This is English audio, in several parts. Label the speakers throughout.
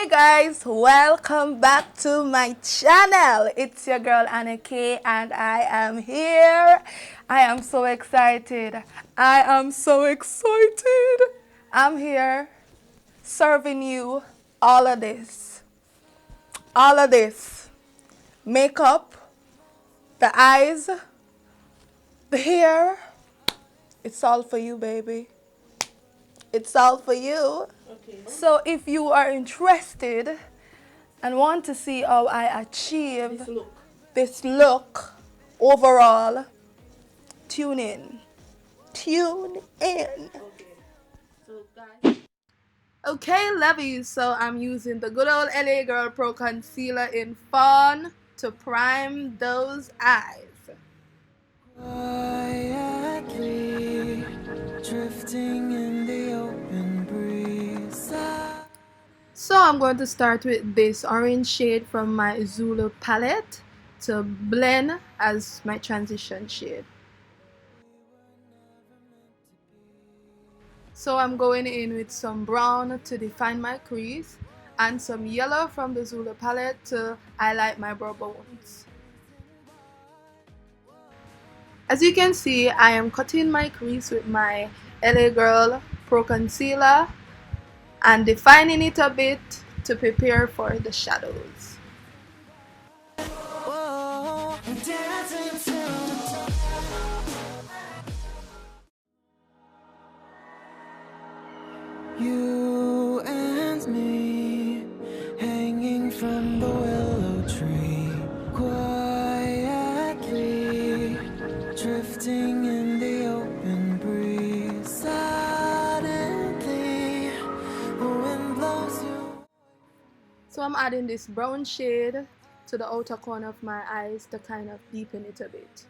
Speaker 1: Hey guys, welcome back to my channel. It's your girl Anna K and I am here. I am so excited. I'm here serving you all of this. All of this. Makeup, the eyes, the hair. It's all for you, baby. It's all for you.
Speaker 2: Okay.
Speaker 1: So if you are interested and want to see how I achieve this look overall, tune in. Tune in.
Speaker 2: Okay. So guys.
Speaker 1: Okay, lovies, so I'm using the good old LA Girl Pro Concealer in Fawn to prime those eyes. Quietly drifting in the open breeze. So I'm going to start with this orange shade from my Zulu palette to blend as my transition shade. So I'm going in with some brown to define my crease and some yellow from the Zulu palette to highlight my brow bones. As you can see, I am cutting my crease with my LA Girl Pro Concealer and defining it a bit to prepare for the shadows. You and me hanging from the willow tree, quietly drifting in the open breeze. Suddenly, the wind blows you. So I'm adding this brown shade to the outer corner of my eyes to kind of deepen it a bit.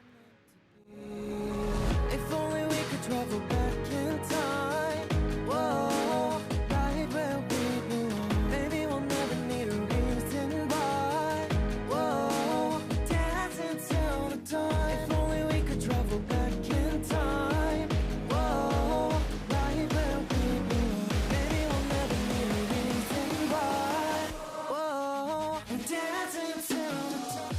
Speaker 1: If only we could travel back in time. Whoa, right where we belong. Maybe we'll never need a reason why. Whoa, dancing till the dawn. If only we could travel back in time. Whoa, right where we belong. Maybe we'll never need a reason why. Whoa, dancing till the dawn.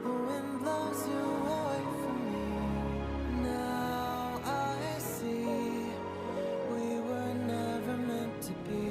Speaker 1: The wind blows you away from me. Now I see we were never meant to be.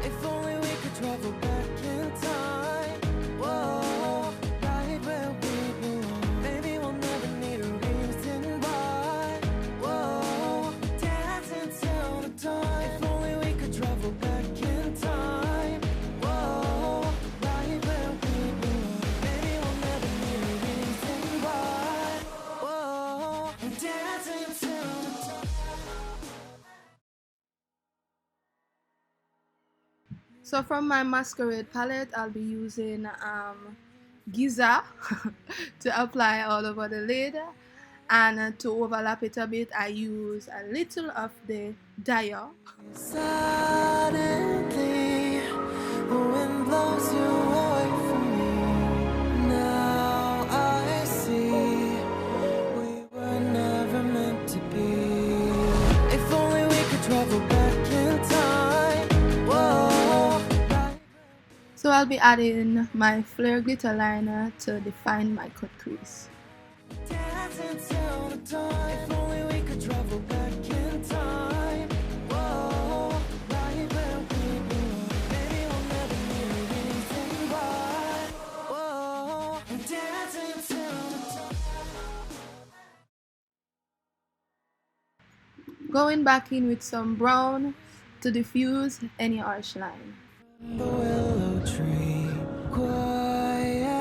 Speaker 1: If only we could travel back in time. Whoa, right where we belong. Maybe we'll never need a reason why. Whoa, dancing till the dawn. If only we could travel back in time. Whoa, right where we belong. Maybe we'll never need a reason why. Whoa, dancing till the dawn. So from my masquerade palette, I'll be using Giza to apply all over the lid, and to overlap it a bit, I use a little of the dye. Suddenly, the wind blows you away from me. Now I see we were never meant to be. If only we could travel back in time. Whoa. So I'll be adding my flare glitter liner to define my cut crease. Dancing till the dawn. If only we could travel back in time. Whoa, right where we belong. Maybe we'll never need a reason why. Whoa, dancing till the dawn. Going back in with some brown to diffuse any harsh line. The willow tree, quietly.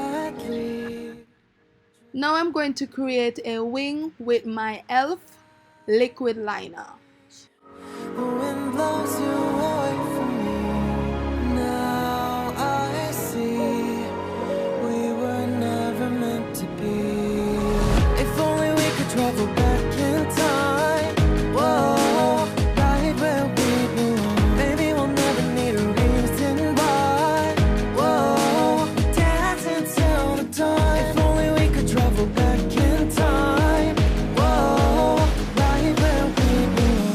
Speaker 1: Now I'm going to create a wing with my e.l.f. liquid liner. The wind blows you away from me. Now I see we were never meant to be. If only we could travel back in time. Whoa, right where we belong. Maybe we'll never need a reason why. Whoa, dancing till the dawn. If only we could travel back in time. Whoa, right where we belong.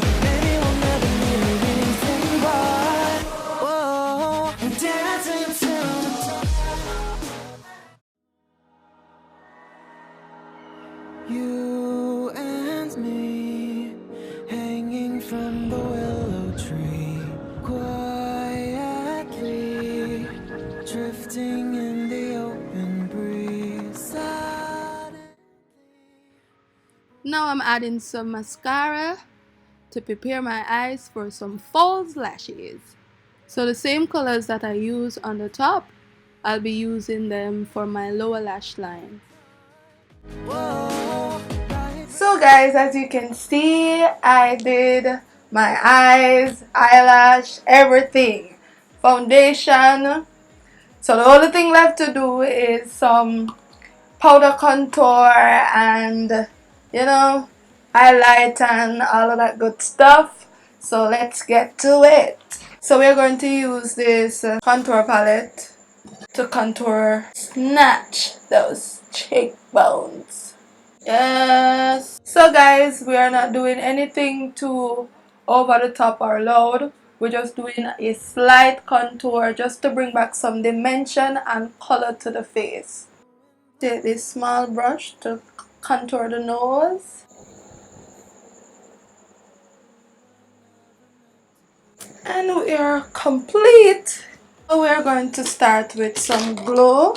Speaker 1: willow tree, quietly drifting in the open breeze.
Speaker 2: Now I'm adding some mascara to prepare my eyes for some false lashes. So the same colors that I use on the top, I'll be using them for my lower lash line. So guys, as you can see, I did my eyes, eyelash, everything. Foundation. So the only thing left to do is some powder contour and, you know, highlight and all of that good stuff. So let's get to it. So we're going to use this contour palette to contour, snatch those cheekbones. Yes. So guys, we are not doing anything too over the top or loud. We're just doing a slight contour just to bring back some dimension and color to the face. Take this small brush to contour the nose. And we are complete. So we are going to start with some glow.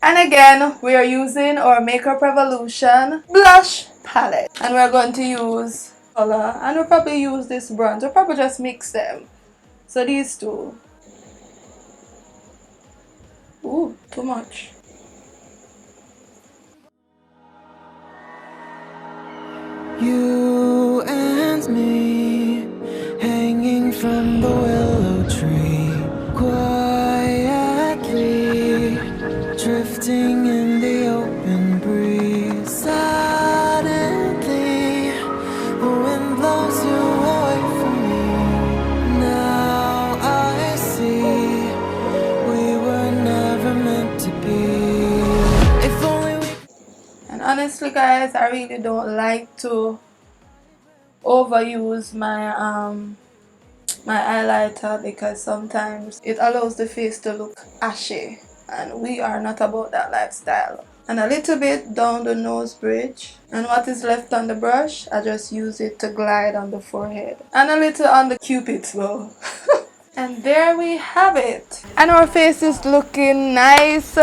Speaker 2: And again, we are using our Makeup Revolution blush palette. And we're going to use color. And we'll probably use this bronze. We'll probably just mix them. So these two. Ooh, too much.
Speaker 1: You and me, hanging from the willow tree, quietly drifting in the open breeze. Suddenly, the wind blows you away from me. Now I see we were never meant to be. If only we.
Speaker 2: And honestly guys, I really don't like to overuse my my highlighter because sometimes it allows the face to look ashy, and we are not about that lifestyle. And a little bit down the nose bridge, and what is left on the brush, I just use it to glide on the forehead and a little on the cupid's bow. And there we have it. And our face is looking nice,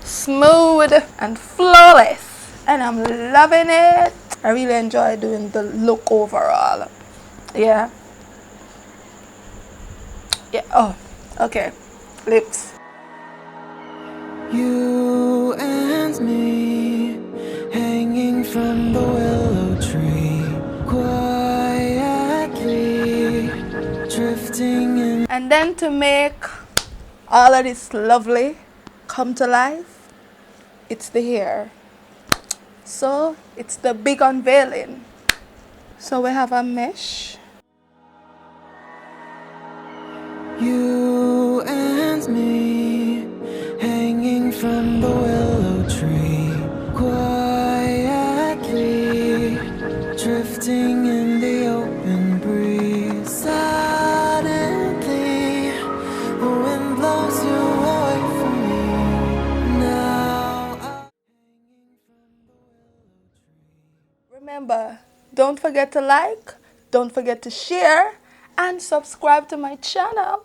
Speaker 2: smooth and flawless, and I'm loving it. I really enjoy doing the look overall. Yeah. Oh, okay. Lips.
Speaker 1: You and me, hanging from the willow tree, quietly drifting in.
Speaker 2: And then to make all of this lovely come to life, it's the hair. So it's the big unveiling. So we have a mesh.
Speaker 1: You and me, hanging from the willow tree, quietly drifting in the open breeze. Suddenly, the wind blows you away from me. Now I'm hanging from the willow tree.
Speaker 2: Remember, don't forget to like, don't forget to share, and subscribe to my channel.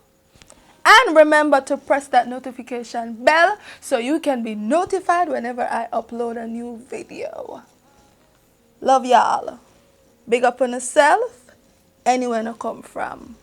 Speaker 2: And remember to press that notification bell so you can be notified whenever I upload a new video. Love y'all. Big up on yourself, anywhere you come from.